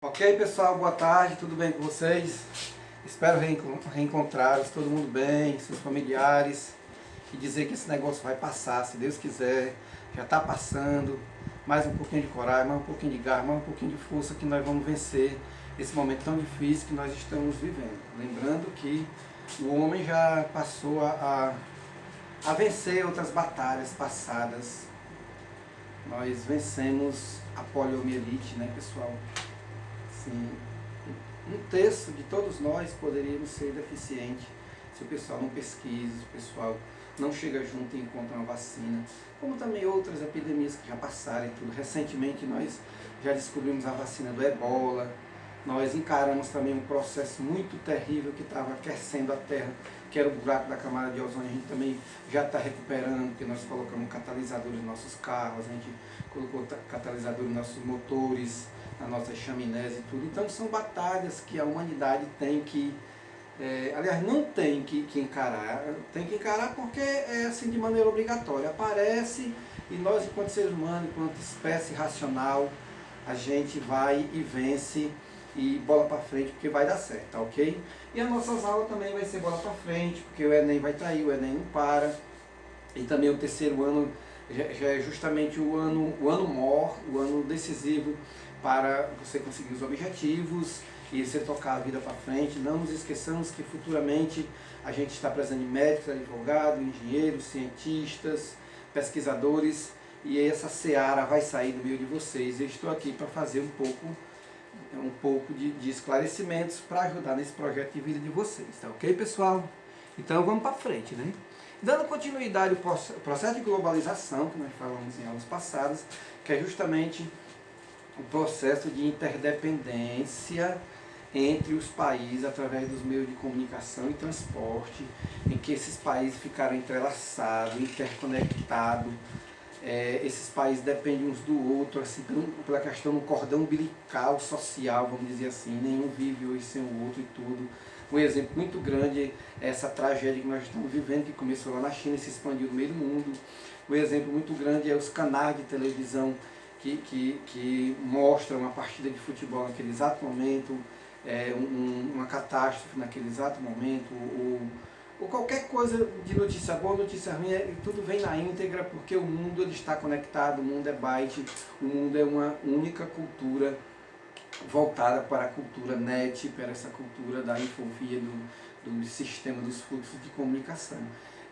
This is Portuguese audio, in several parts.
Ok, pessoal, boa tarde, tudo bem com vocês? Espero reencontrá-los, todo mundo bem, seus familiares, e dizer que esse negócio vai passar, se Deus quiser, já está passando. Mais um pouquinho de coragem, mais um pouquinho de garra, mais um pouquinho de força que nós vamos vencer esse momento tão difícil que nós estamos vivendo. Lembrando que o homem já passou a vencer outras batalhas passadas. Nós vencemos a poliomielite, né, pessoal? Sim, um terço de todos nós poderíamos ser deficiente se o pessoal não pesquisa, se o pessoal não chega junto e encontra uma vacina, como também outras epidemias que já passaram e tudo. Recentemente nós já descobrimos a vacina do Ebola, nós encaramos também um processo muito terrível que estava aquecendo a Terra, que era o buraco da camada de ozônio. A gente também já está recuperando, porque nós colocamos catalisadores nos nossos carros, a gente colocou catalisador nos nossos motores, nas nossas chaminés e tudo. Então são batalhas que a humanidade tem que, aliás, não tem que encarar, tem que encarar porque é assim de maneira obrigatória. Aparece e nós, enquanto seres humanos, enquanto espécie racional, a gente vai e vence e bola para frente, porque vai dar certo, tá ok? E as nossas aulas também vai ser bola para frente, porque o Enem vai estar aí, o Enem não para. E também o terceiro ano já é justamente o ano mor, o ano decisivo para você conseguir os objetivos e você tocar a vida para frente. Não nos esqueçamos que futuramente a gente está precisando de médicos, advogados, engenheiros, cientistas, pesquisadores, e essa seara vai sair do meio de vocês. Eu estou aqui para fazer um pouco de esclarecimentos para ajudar nesse projeto de vida de vocês, tá ok, pessoal? Então vamos para frente, né? Dando continuidade ao processo de globalização, que nós falamos em aulas passadas, que é justamente o processo de interdependência entre os países através dos meios de comunicação e transporte, em que esses países ficaram entrelaçados, interconectados. Esses países dependem uns do outro, assim, pela questão do cordão umbilical social, vamos dizer assim, nenhum vive hoje sem o outro e tudo. Um exemplo muito grande é essa tragédia que nós estamos vivendo, que começou lá na China e se expandiu no meio do mundo. Um exemplo muito grande é os canais de televisão que mostram uma partida de futebol naquele exato momento, uma catástrofe naquele exato momento, ou qualquer coisa de notícia boa, notícia ruim, tudo vem na íntegra, porque o mundo ele está conectado, o mundo é byte, o mundo é uma única cultura voltada para a cultura net, para essa cultura da infovia, do sistema dos fluxos de comunicação,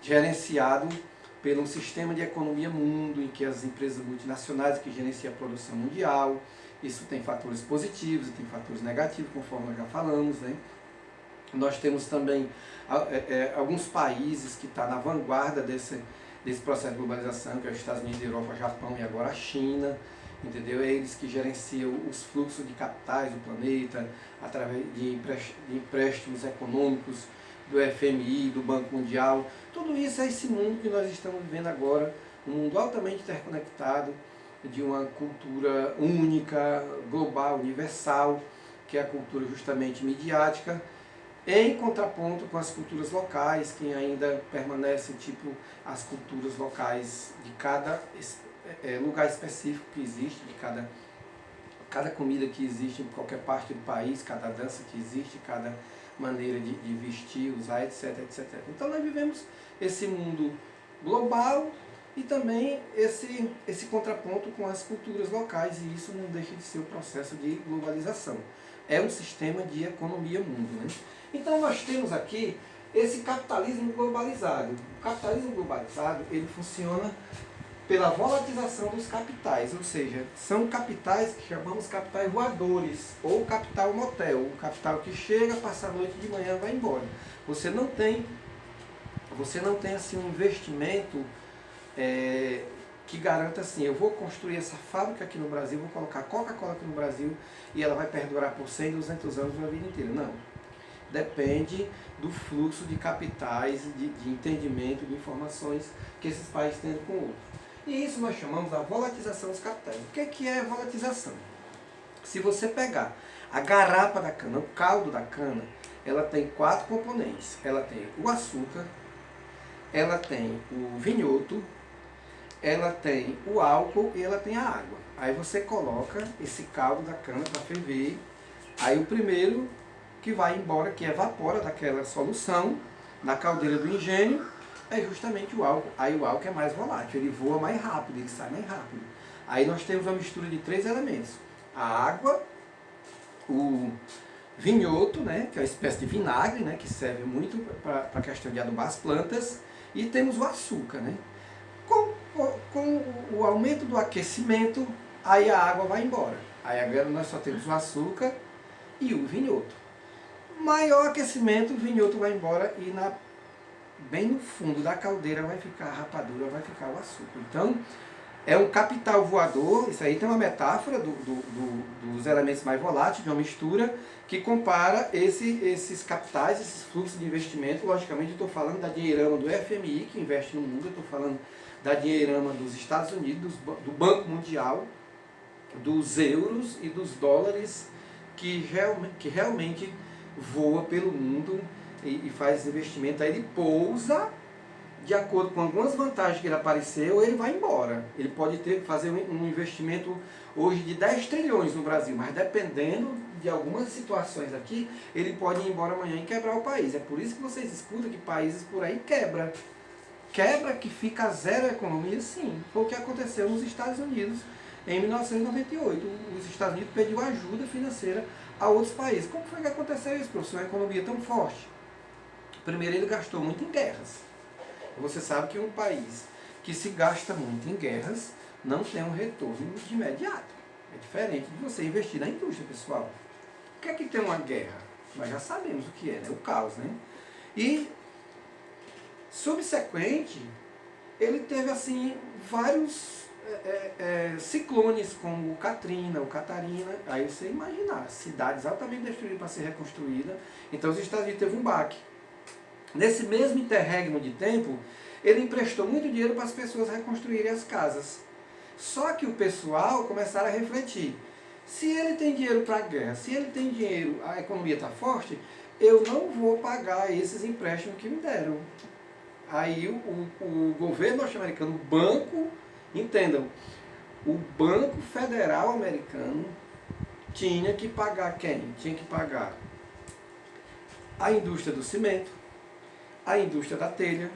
gerenciado pelo sistema de economia mundo, em que as empresas multinacionais que gerenciam a produção mundial. Isso tem fatores positivos e tem fatores negativos, conforme nós já falamos, né? Nós temos também alguns países que estão na vanguarda desse processo de globalização, que é os Estados Unidos, a Europa, o Japão e agora a China, entendeu? É eles que gerenciam os fluxos de capitais do planeta, através de empréstimos econômicos, do FMI, do Banco Mundial. Tudo isso é esse mundo que nós estamos vivendo agora, um mundo altamente interconectado, de uma cultura única, global, universal, que é a cultura justamente midiática, em contraponto com as culturas locais, que ainda permanecem tipo as culturas locais de cada lugar específico que existe, de cada comida que existe em qualquer parte do país, cada dança que existe, cada maneira de vestir, usar, etc, etc. Então nós vivemos esse mundo global e também esse contraponto com as culturas locais, e isso não deixa de ser o processo de globalização. É um sistema de economia mundo, né? Então nós temos aqui esse capitalismo globalizado. O capitalismo globalizado, ele funciona pela volatilização dos capitais, ou seja, são capitais que chamamos capitais voadores, ou capital motel, o capital que chega, passa a noite, de manhã vai embora. Você não tem assim um investimento que garanta assim, eu vou construir essa fábrica aqui no Brasil, vou colocar Coca-Cola aqui no Brasil e ela vai perdurar por 100, 200 anos, uma vida inteira. Não. Depende do fluxo de capitais, de entendimento, de informações que esses países têm com o outro. E isso nós chamamos a volatilização dos capitais. O que é volatilização? Se você pegar a garapa da cana, o caldo da cana, ela tem 4 componentes. Ela tem o açúcar, ela tem o vinhoto, ela tem o álcool e ela tem a água. Aí você coloca esse caldo da cana para ferver Aí o primeiro que vai embora, que evapora daquela solução, na caldeira do engenho, é justamente o álcool. Aí o álcool é mais volátil, ele voa mais rápido, ele sai mais rápido. Aí nós temos uma mistura de 3 elementos. A água, o vinhoto, né, que é uma espécie de vinagre, né, que serve muito para a questão de adubar as plantas, e temos o açúcar. Né? Com o aumento do aquecimento, aí a água vai embora. Aí agora nós só temos o açúcar e o vinhoto. Maior aquecimento, o vinhoto vai embora e bem no fundo da caldeira vai ficar a rapadura, vai ficar o açúcar. Então, é um capital voador, isso aí tem uma metáfora dos elementos mais voláteis, de uma mistura, que compara esses capitais, esses fluxos de investimento. Logicamente, eu estou falando da dinheirama do FMI, que investe no mundo, eu estou falando da dinheirama dos Estados Unidos, do Banco Mundial, dos euros e dos dólares, que realmente voa pelo mundo e faz investimento. Aí ele pousa de acordo com algumas vantagens que ele apareceu, ele vai embora. Ele pode fazer um investimento hoje de 10 trilhões no Brasil, mas dependendo de algumas situações aqui, ele pode ir embora amanhã e quebrar o país. É por isso que vocês escutam que países por aí quebra. Quebra que fica zero a economia, sim. Foi o que aconteceu nos Estados Unidos em 1998. Os Estados Unidos pediu ajuda financeira a outros países. Como foi que aconteceu isso, professor? Uma economia tão forte. Primeiro, ele gastou muito em guerras. Você sabe que um país que se gasta muito em guerras não tem um retorno de imediato. É diferente de você investir na indústria, pessoal. O que é que tem uma guerra? Nós já sabemos o que é, né? O caos, né? E, subsequente, ele teve, assim, vários ciclones, como o Katrina, o Catarina. Aí você imaginar, cidades altamente destruídas para ser reconstruída. Então, os Estados Unidos teve um baque. Nesse mesmo interregno de tempo, ele emprestou muito dinheiro para as pessoas reconstruírem as casas. Só que o pessoal começaram a refletir. Se ele tem dinheiro para a guerra, se ele tem dinheiro, a economia está forte, eu não vou pagar esses empréstimos que me deram. Aí o governo norte-americano, o banco, entendam, o Banco Federal americano tinha que pagar quem? Tinha que pagar a indústria do cimento, a indústria da telha,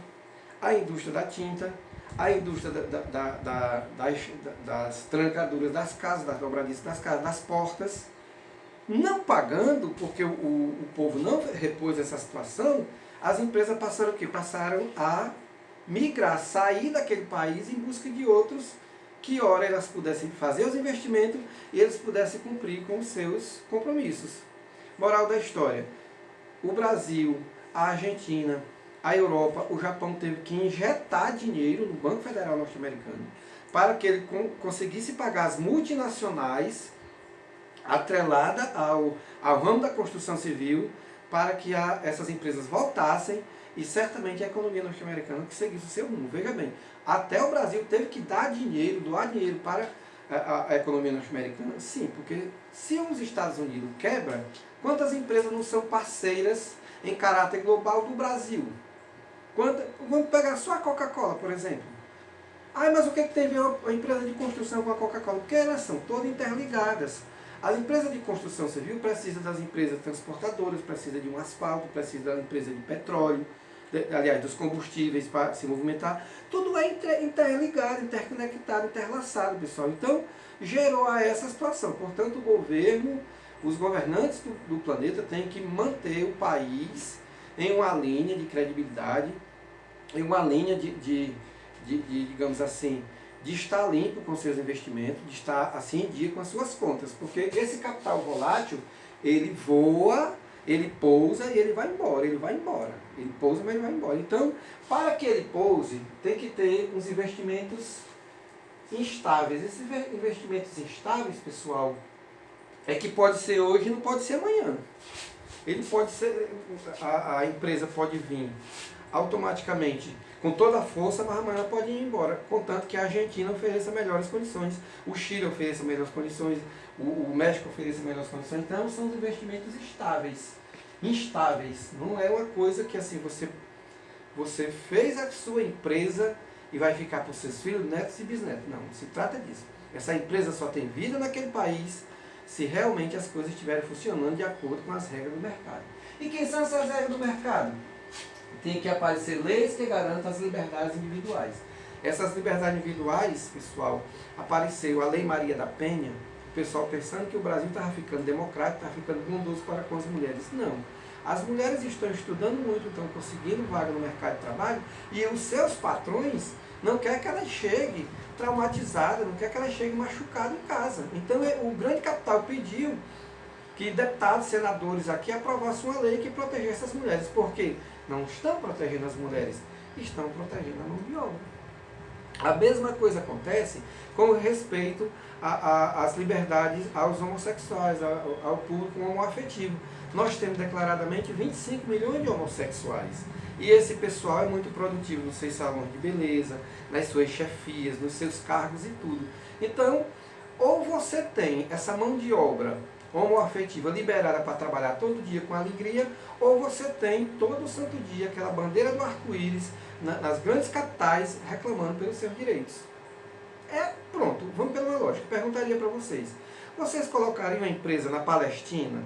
a indústria da tinta, a indústria das trancaduras das casas, das dobradiças das casas, das portas. Não pagando, porque o povo não repôs essa situação, as empresas passaram o quê? Passaram a migrar, sair daquele país em busca de outros que, ora, elas pudessem fazer os investimentos e eles pudessem cumprir com os seus compromissos. Moral da história: o Brasil, a Argentina, a Europa, o Japão teve que injetar dinheiro no Banco Federal norte-americano para que ele conseguisse pagar as multinacionais atrelada ao ramo da construção civil, para que essas empresas voltassem e certamente a economia norte-americana que seguisse o seu rumo. Veja bem, até o Brasil teve que dar dinheiro, doar dinheiro para a economia norte-americana. Sim, porque se os Estados Unidos quebra, quantas empresas não são parceiras em caráter global do Brasil? Vamos pegar só a Coca-Cola, por exemplo. Ah, mas o que tem a ver a empresa de construção com a Coca-Cola? Porque elas são todas interligadas. As empresas de construção civil precisam das empresas transportadoras, precisa de um asfalto, precisa da empresa de petróleo, aliás, dos combustíveis para se movimentar. Tudo é interligado, interconectado, interlaçado, pessoal. Então, gerou a essa situação. Portanto, o governo, os governantes do planeta têm que manter o país em uma linha de credibilidade, em uma linha digamos assim, de estar limpo com seus investimentos, de estar assim em dia com as suas contas. Porque esse capital volátil, ele voa, ele pousa e ele vai embora, ele vai embora. Ele pousa, mas ele vai embora. Então, para que ele pouse, tem que ter uns investimentos instáveis. Esses investimentos instáveis, pessoal, é que pode ser hoje e não pode ser amanhã. Ele pode ser, a empresa pode vir automaticamente com toda a força, mas amanhã pode ir embora, contanto que a Argentina ofereça melhores condições, o Chile ofereça melhores condições, o México ofereça melhores condições. Então são os investimentos estáveis. Instáveis. Não é uma coisa que assim você fez a sua empresa e vai ficar para os seus filhos, netos e bisnetos. Não se trata disso. Essa empresa só tem vida naquele país se realmente as coisas estiverem funcionando de acordo com as regras do mercado. E quem são essas regras do mercado? Tem que aparecer leis que garantam as liberdades individuais. Essas liberdades individuais, pessoal, apareceu a Lei Maria da Penha, o pessoal pensando que o Brasil estava ficando democrático, estava ficando bondoso para com as mulheres. Não. As mulheres estão estudando muito, estão conseguindo vaga no mercado de trabalho e os seus patrões não querem que ela chegue traumatizada, não quer que ela chegue machucada em casa. Então o grande capital pediu que deputados, senadores aqui aprovassem uma lei que protegesse as mulheres, porque não estão protegendo as mulheres, estão protegendo a mão de obra. A mesma coisa acontece com respeito às liberdades aos homossexuais, ao público homoafetivo. Nós temos declaradamente 25 milhões de homossexuais. E esse pessoal é muito produtivo nos seus salões de beleza, nas suas chefias, nos seus cargos e tudo. Então, ou você tem essa mão de obra homoafetiva liberada para trabalhar todo dia com alegria, ou você tem todo santo dia aquela bandeira do arco-íris nas grandes capitais reclamando pelos seus direitos. Pronto, vamos pela lógica. Perguntaria para vocês, vocês colocariam uma empresa na Palestina?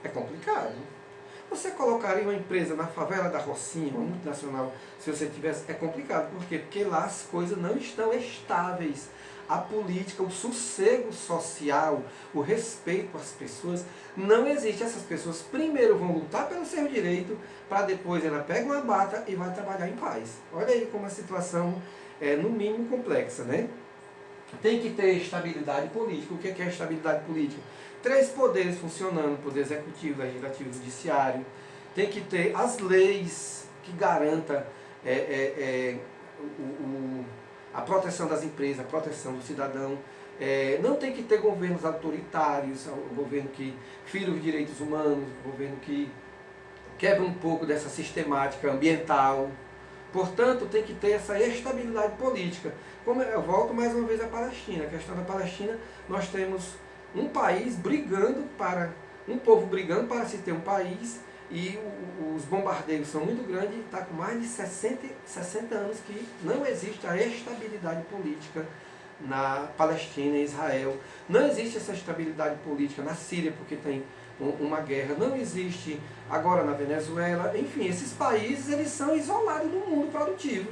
É complicado. Você colocaria uma empresa na favela da Rocinha, uma multinacional, se você tivesse? É complicado. Por quê? Porque lá as coisas não estão estáveis. A política, o sossego social, o respeito às pessoas, não existe. Essas pessoas primeiro vão lutar pelo seu direito, para depois ela pega uma bata e vai trabalhar em paz. Olha aí como a situação é, no mínimo, complexa, né? Tem que ter estabilidade política. O que é estabilidade política? 3 poderes funcionando, poder executivo, legislativo e judiciário. Tem que ter as leis que garantam a proteção das empresas, a proteção do cidadão. Não tem que ter governos autoritários, um governo que fira os direitos humanos, um governo que quebra um pouco dessa sistemática ambiental. Portanto, tem que ter essa estabilidade política. Como eu volto mais uma vez à Palestina. A questão da Palestina, nós temos um país brigando um povo brigando para se ter um país, e os bombardeios são muito grandes, e está com mais de 60 anos que não existe a estabilidade política na Palestina e Israel. Não existe essa estabilidade política na Síria, porque tem uma guerra. Não existe agora na Venezuela. Enfim, esses países eles são isolados do mundo produtivo.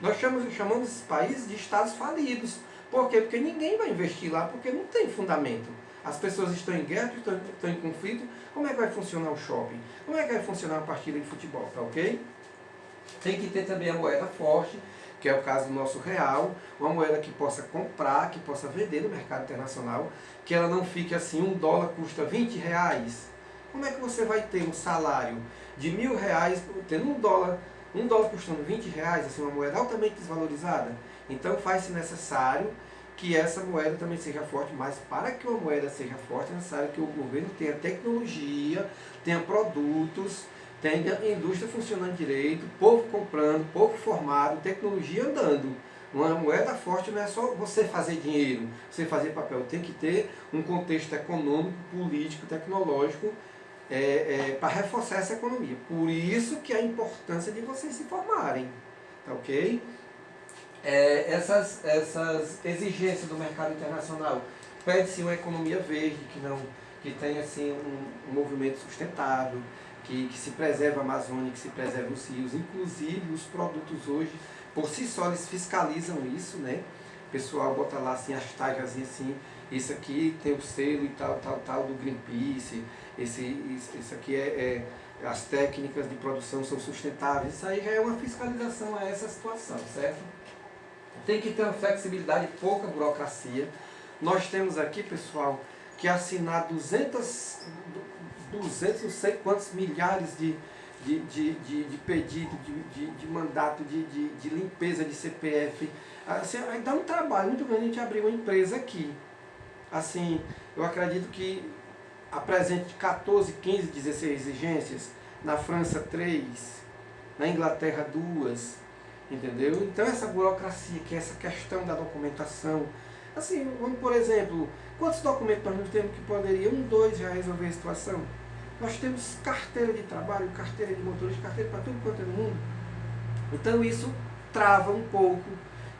Nós chamamos esses países de estados falidos. Por quê? Porque ninguém vai investir lá, porque não tem fundamento. As pessoas estão em guerra, estão em conflito. Como é que vai funcionar o shopping? Como é que vai funcionar uma partida de futebol? Tá ok? Tem que ter também a moeda forte, que é o caso do nosso real, uma moeda que possa comprar, que possa vender no mercado internacional, que ela não fique assim, $1 custa R$20. Como é que você vai ter um salário de R$1.000, tendo um dólar custando R$20, assim, uma moeda altamente desvalorizada? Então faz-se necessário que essa moeda também seja forte, mas para que uma moeda seja forte é necessário que o governo tenha tecnologia, tenha produtos, tenha indústria funcionando direito, povo comprando, povo formado, tecnologia andando. Uma moeda forte não é só você fazer dinheiro, você fazer papel. Tem que ter um contexto econômico, político, tecnológico para reforçar essa economia. Por isso que a importância de vocês se formarem. Tá ok? Essas exigências do mercado internacional pede-se uma economia verde, que tenha assim, um movimento sustentável, que se preserve a Amazônia, que se preserve os rios. Inclusive os produtos hoje, por si só, eles fiscalizam isso, né? O pessoal bota lá assim, as tagas assim, isso aqui tem o selo e tal do Greenpeace, isso aqui as técnicas de produção são sustentáveis. Isso aí já é uma fiscalização a essa situação, certo? Tem que ter uma flexibilidade, pouca burocracia. Nós temos aqui, pessoal, que assinar 200 não sei quantos milhares de pedido, de mandato, de limpeza de CPF. Assim, aí dá um trabalho muito grande a gente abrir uma empresa aqui. Assim, eu acredito que apresente 14, 15, 16 exigências, na França 3, na Inglaterra 2, entendeu? Então essa burocracia, que é essa questão da documentação, assim, vamos por exemplo, quantos documentos nós temos que poderiam, 2 já resolver a situação? Nós temos carteira de trabalho, carteira de motorista, carteira para tudo quanto é no mundo. Então isso trava um pouco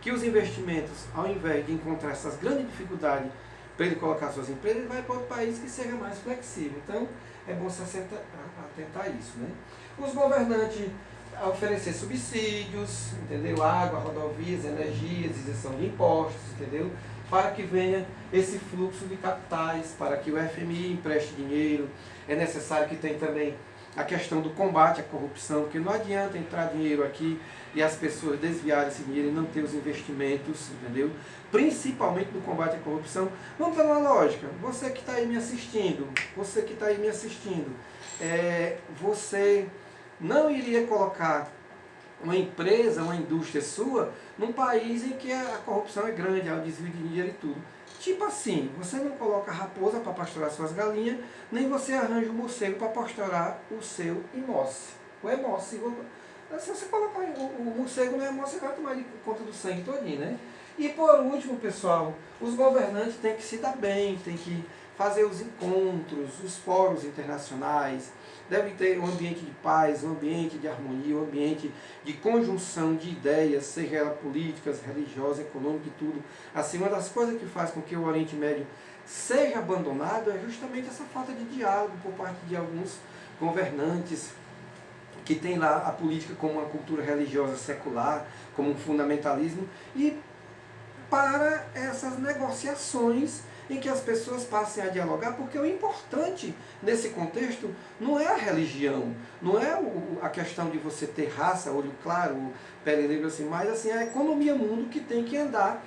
que os investimentos, ao invés de encontrar essas grandes dificuldades para ele colocar suas empresas, ele vai para outro país que seja mais flexível. Então, é bom se atentar a isso, né? Os governantes a oferecer subsídios, entendeu? Água, rodovias, energias, isenção de impostos, entendeu? Para que venha esse fluxo de capitais, para que o FMI empreste dinheiro. É necessário que tenha também a questão do combate à corrupção, porque não adianta entrar dinheiro aqui e as pessoas desviarem esse dinheiro e não ter os investimentos, entendeu? Principalmente no combate à corrupção. Vamos para uma lógica. Você que está aí me assistindo, você não iria colocar uma empresa, uma indústria sua, num país em que a corrupção é grande, há o desvio de dinheiro e tudo. Tipo assim, você não coloca a raposa para pastorar suas galinhas, nem você arranja o morcego para pastorar o seu imóvel. O hemócio. Se você colocar o morcego no hemócio, você vai tomar conta do sangue todinho, né? E por último, pessoal, os governantes têm que se dar bem, têm que fazer os encontros, os fóruns internacionais, deve ter um ambiente de paz, um ambiente de harmonia, um ambiente de conjunção de ideias, seja ela políticas, religiosas, econômicas e tudo. Assim, uma das coisas que faz com que o Oriente Médio seja abandonado é justamente essa falta de diálogo por parte de alguns governantes que tem lá a política como uma cultura religiosa secular, como um fundamentalismo, e para essas negociações em que as pessoas passem a dialogar, porque o importante nesse contexto não é a religião, não é a questão de você ter raça, olho claro, pele negra, assim, mas assim, a economia mundo que tem que andar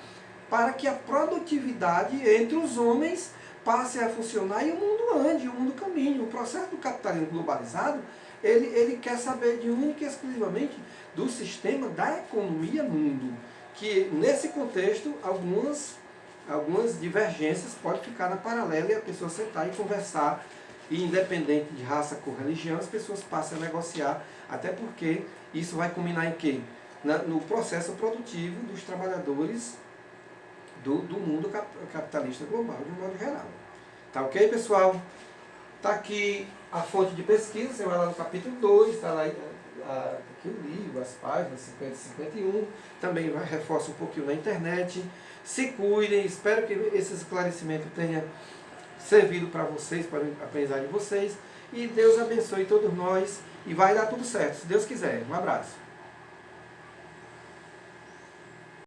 para que a produtividade entre os homens passe a funcionar e o mundo ande, o mundo caminhe. O processo do capitalismo globalizado, ele quer saber de única e exclusivamente do sistema da economia mundo, que nesse contexto algumas divergências podem ficar na paralela e a pessoa sentar e conversar, e independente de raça, cor, religião, as pessoas passam a negociar, até porque isso vai culminar em quê? No processo produtivo dos trabalhadores do mundo capitalista global, de um modo geral. Tá ok, pessoal? Tá aqui a fonte de pesquisa, você vai lá no capítulo 2, está lá aqui o livro, as páginas 50 e 51, também reforça um pouquinho na internet. Se cuidem, espero que esse esclarecimento tenha servido para vocês, para o aprendizado de vocês, e Deus abençoe todos nós, e vai dar tudo certo, se Deus quiser. Um abraço.